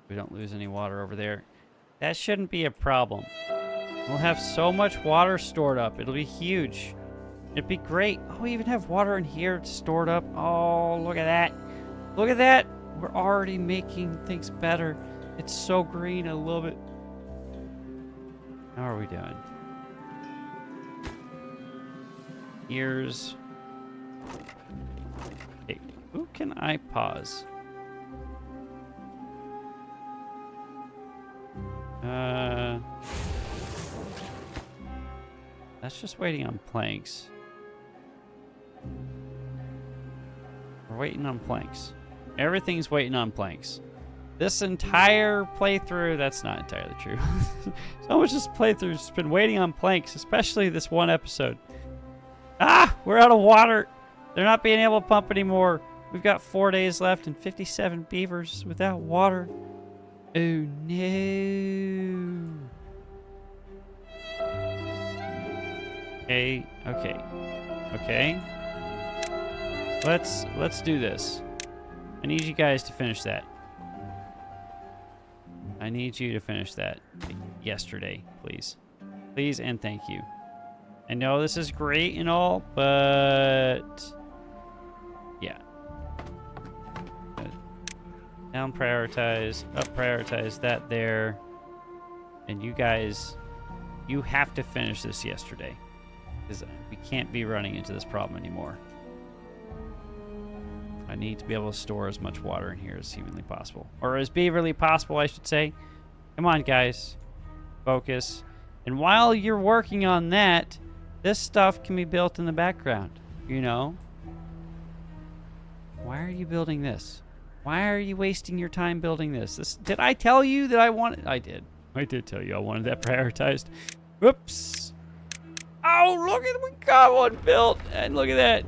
We don't lose any water over there. That shouldn't be a problem. We'll have so much water stored up. It'll be huge. It'd be great. Oh, we even have water in here stored up. Oh, look at that. Look at that. We're already making things better. It's so green. I love it. How are we doing? Ears. Hey, who can I pause? That's just waiting on planks. We're waiting on planks. Everything's waiting on planks. This entire playthrough, that's not entirely true. So much this playthrough's been waiting on planks, especially this one episode. Ah, we're out of water. They're not being able to pump anymore. We've got 4 days left and 57 beavers without water. Oh no. Okay. Let's do this. I need you guys to finish that. I need you to finish that yesterday, please. Please and thank you. I know this is great and all, but yeah. Down prioritize, up prioritize that there. And you guys, you have to finish this yesterday. Because we can't be running into this problem anymore. I need to be able to store as much water in here as humanly possible. Or as beaverly possible, I should say. Come on, guys. Focus. And while you're working on that, this stuff can be built in the background. You know? Why are you building this? Why are you wasting your time building this? Did I tell you that I wanted... I did. I did tell you I wanted that prioritized. Whoops. Oh, look at... We got one built. And look at that.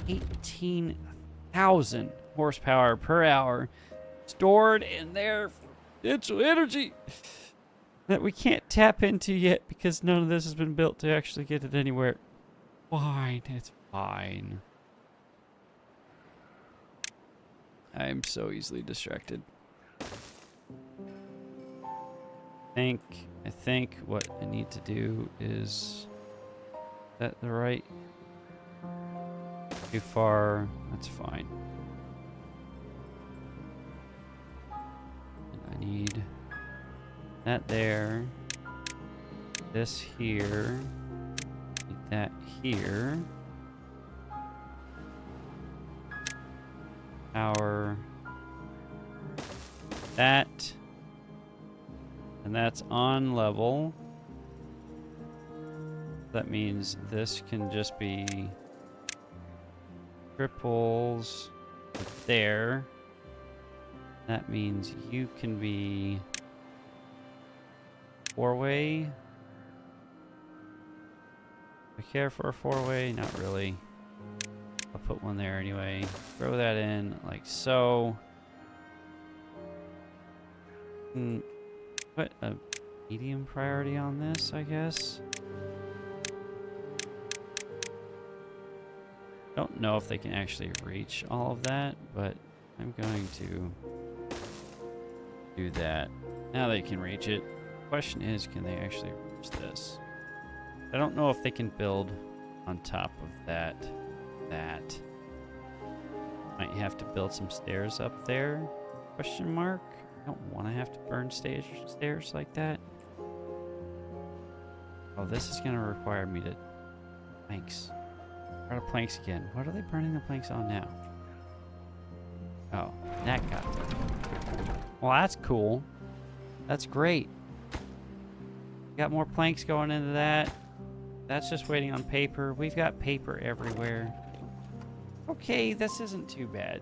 18,000 horsepower per hour. stored in there for potential energy that we can't tap into yet because none of this has been built to actually get it anywhere. Fine, it's fine. I'm so easily distracted. I think what I need to do is set the right. Too far. That's fine. And I need that there. This here. Need that here. Power. That. And that's on level. That means this can just be triples there. That means you can be four-way. I care for a four-way? Not really. I'll put one there anyway. Throw that in like so. Put a medium priority on this, I guess. Don't know if they can actually reach all of that, but I'm going to do that. Now they can reach it. Question is, can they actually reach this? I don't know if they can build on top of that. Might have to build some stairs up there? Question mark? I don't want to have to burn stairs like that. Oh, this is going to require me to... Planks. Where are the planks again? What are they burning the planks on now? Oh, that got there. Well, that's cool. That's great. Got more planks going into that. That's just waiting on paper. We've got paper everywhere. Okay, this isn't too bad.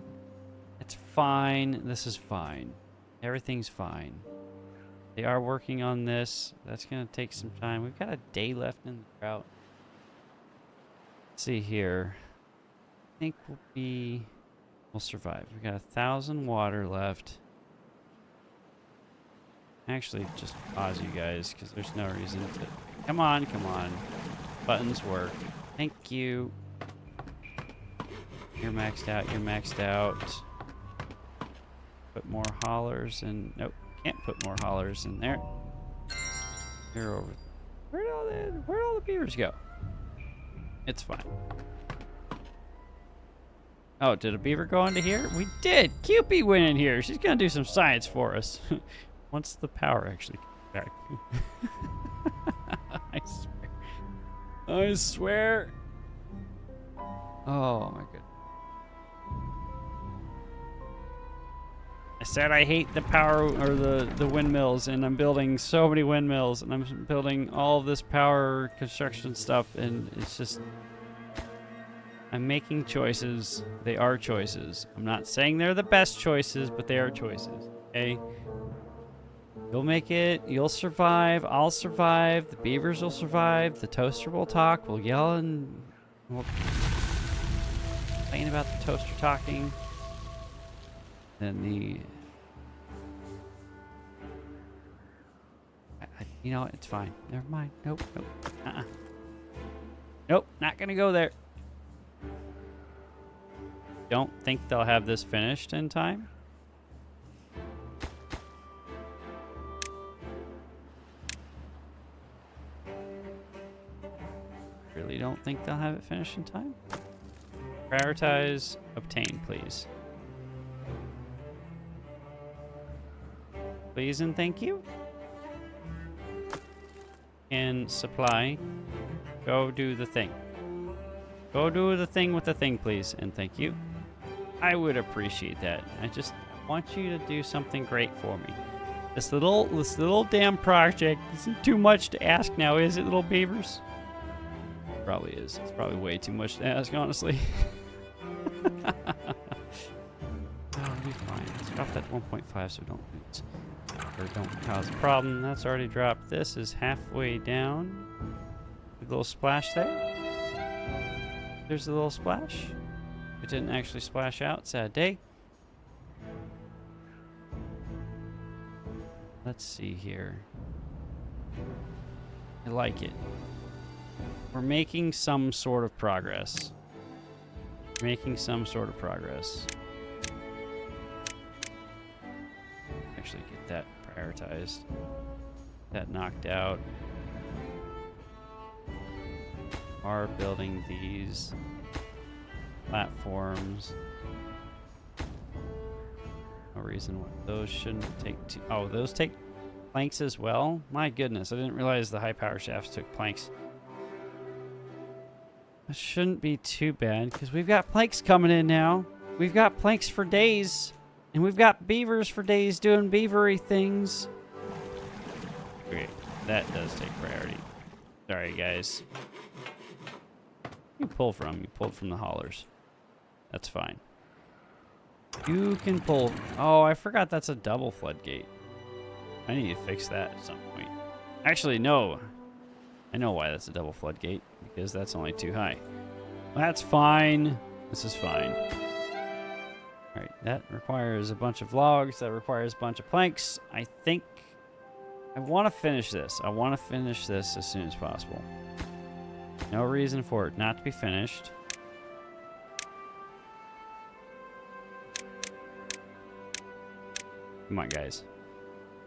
It's fine. This is fine. Everything's fine. They are working on this. That's going to take some time. We've got a day left in the drought. Let's see here. I think we'll survive. We've got 1,000 water left. Actually, just pause you guys because there's no reason to. Come on, come on. Buttons work. Thank you. You're maxed out. You're maxed out. Put more hollers in. Nope, can't put more hollers in there. You're over. Where'd all the beavers go? It's fine. Oh, did a beaver go into here? We did. Cupie went in here. She's gonna do some science for us. Once the power actually comes back. I swear. I swear. Oh my goodness. I said I hate the power or the windmills, and I'm building so many windmills, and I'm building all of this power construction stuff, and it's just I'm making choices. They are choices. I'm not saying they're the best choices, but they are choices. Okay? You'll make it. You'll survive. I'll survive. The beavers will survive. The toaster will talk. We'll yell and we'll complain about the toaster talking. Then you know, it's fine. Never mind. Nope. Nope. Nope. Not gonna go there. Don't think they'll have this finished in time. Really don't think they'll have it finished in time. Prioritize, obtain, please. Please and thank you. And supply. Go do the thing. Go do the thing with the thing, please, and thank you. I would appreciate that. I just want you to do something great for me. This little damn project isn't too much to ask now, is it, little beavers? Probably is. It's probably way too much to ask, honestly. Oh, it'll be fine. Let's drop that 1.5 so don't cause a problem. That's already dropped. This is halfway down. A little splash there. There's a little splash. It didn't actually splash out. Sad day. Let's see here. I like it. We're making some sort of progress. Making some sort of progress. Actually get that prioritized. That knocked out. Are building these platforms. No reason why those shouldn't take two. Oh, those take planks as well? My goodness, I didn't realize the high power shafts took planks. That shouldn't be too bad because we've got planks coming in now. We've got planks for days. And we've got beavers for days doing beavery things. Okay, that does take priority. Sorry, guys. You pulled from the haulers. That's fine. You can pull. Oh, I forgot that's a double floodgate. I need to fix that at some point. Actually, no. I know why that's a double floodgate. Because that's only too high. That's fine. This is fine. Alright, that requires a bunch of logs. That requires a bunch of planks. I think I want to finish this. I want to finish this as soon as possible. No reason for it not to be finished. Come on, guys.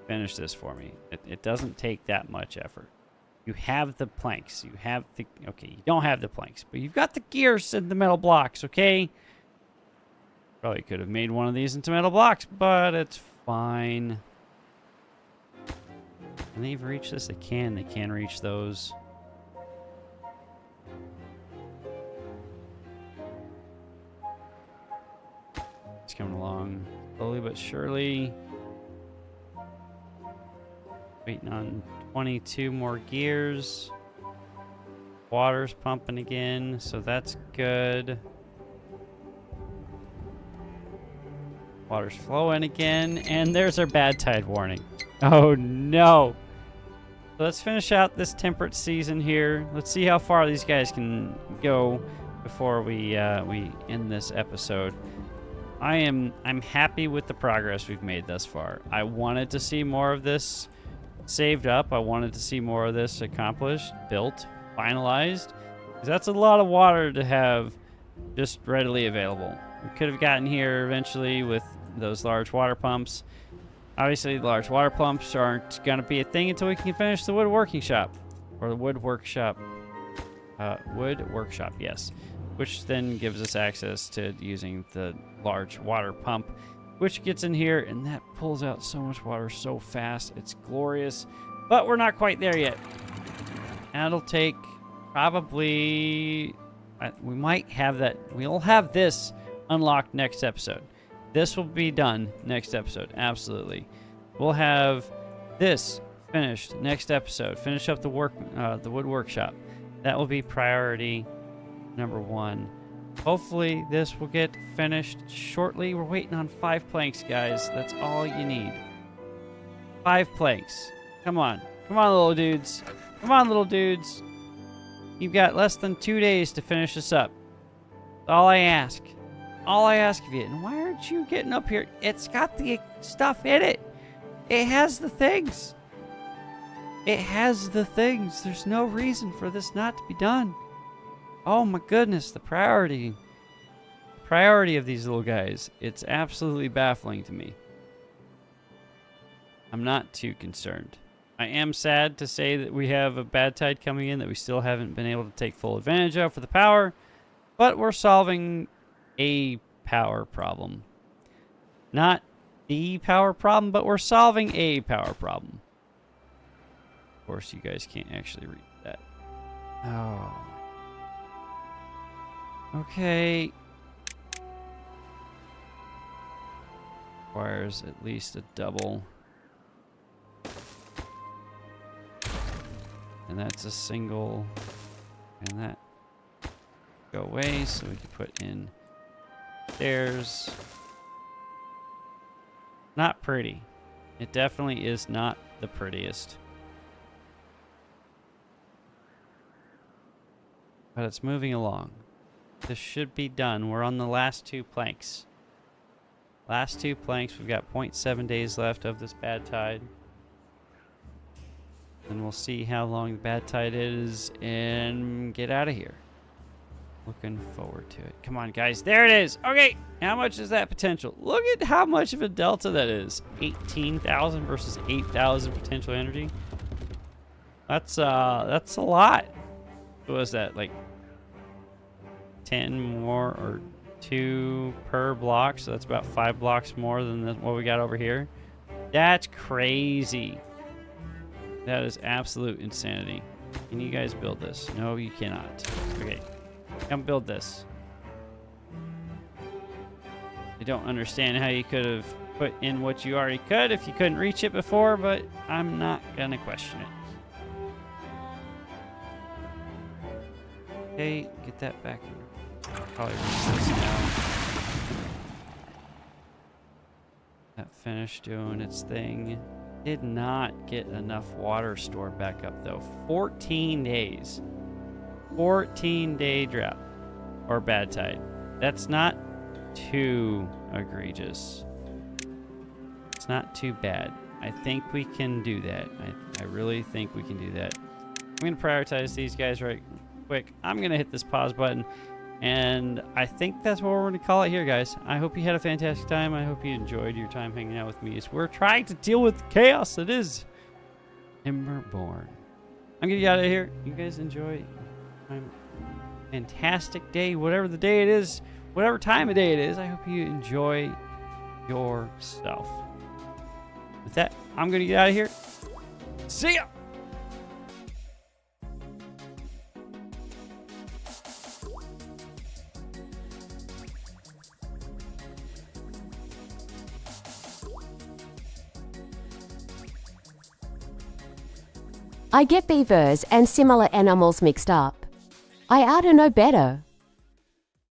Finish this for me. It doesn't take that much effort. You have the planks. You have the... Okay, you don't have the planks, but you've got the gears and the metal blocks, okay? Probably could have made one of these into metal blocks, but it's fine. Can they even reach this? They can. They can reach those. It's coming along slowly but surely. Waiting on 22 more gears. Water's pumping again, so that's good. Water's flowing again, and there's our bad tide warning. Oh no! So let's finish out this temperate season here. Let's see how far these guys can go before we end this episode. I'm happy with the progress we've made thus far. I wanted to see more of this saved up. I wanted to see more of this accomplished, built, finalized. Because that's a lot of water to have just readily available. We could have gotten here eventually with those large water pumps. Obviously, the large water pumps aren't going to be a thing until we can finish the woodworking shop. Or the wood workshop. Wood workshop, yes. Which then gives us access to using the large water pump, which gets in here, and that pulls out so much water so fast. It's glorious. But we're not quite there yet. That'll take probably... we might have that... We'll have this unlocked next episode. This will be done next episode. Absolutely. We'll have this finished next episode. Finish up the wood workshop. That will be priority number 1. Hopefully this will get finished shortly. We're waiting on 5 planks, guys. That's all you need. 5 planks. Come on. Come on, little dudes. Come on, little dudes. You've got less than 2 days to finish this up. That's all I ask. All I ask of you. And why aren't you getting up here? It's got the stuff in it. It has the things. It has the things. There's no reason for this not to be done. Oh my goodness, the priority. The priority of these little guys. It's absolutely baffling to me. I'm not too concerned. I am sad to say that we have a bad tide coming in that we still haven't been able to take full advantage of for the power. But we're solving a power problem. Not the power problem, but we're solving a power problem. Of course, you guys can't actually read that. Oh. Okay. Requires at least a double. And that's a single. And that go away so we can put in stairs. Not pretty. It definitely is not the prettiest. But it's moving along. This should be done. We're on the last 2 planks. Last 2 planks. We've got 0.7 days left of this bad tide. And we'll see how long the bad tide is and get out of here. Looking forward to it. Come on, guys. There it is. Okay. How much is that potential? Look at how much of a delta that is. 18,000 versus 8,000 potential energy. That's a lot. What was that? Like 10 more or 2 per block. So that's about 5 blocks more than what we got over here. That's crazy. That is absolute insanity. Can you guys build this? No, you cannot. Okay. Come build this. I don't understand how you could have put in what you already could if you couldn't reach it before, but I'm not gonna question it. Okay, get that back in. Probably reach this now. That finished doing its thing. Did not get enough water stored back up though. 14 days. 14-day drought or bad tide. That's not too egregious. It's not too bad. I think we can do that. I really think we can do that. I'm going to prioritize these guys right quick. I'm going to hit this pause button, and I think that's what we're going to call it here, guys. I hope you had a fantastic time. I hope you enjoyed your time hanging out with me as we're trying to deal with the chaos that is Timberborn. I'm going to get out of here. You guys enjoy. Fantastic day, whatever the day it is, whatever time of day it is. I hope you enjoy yourself. With that, I'm gonna get out of here. See ya. I get beavers and similar animals mixed up. I ought to know better.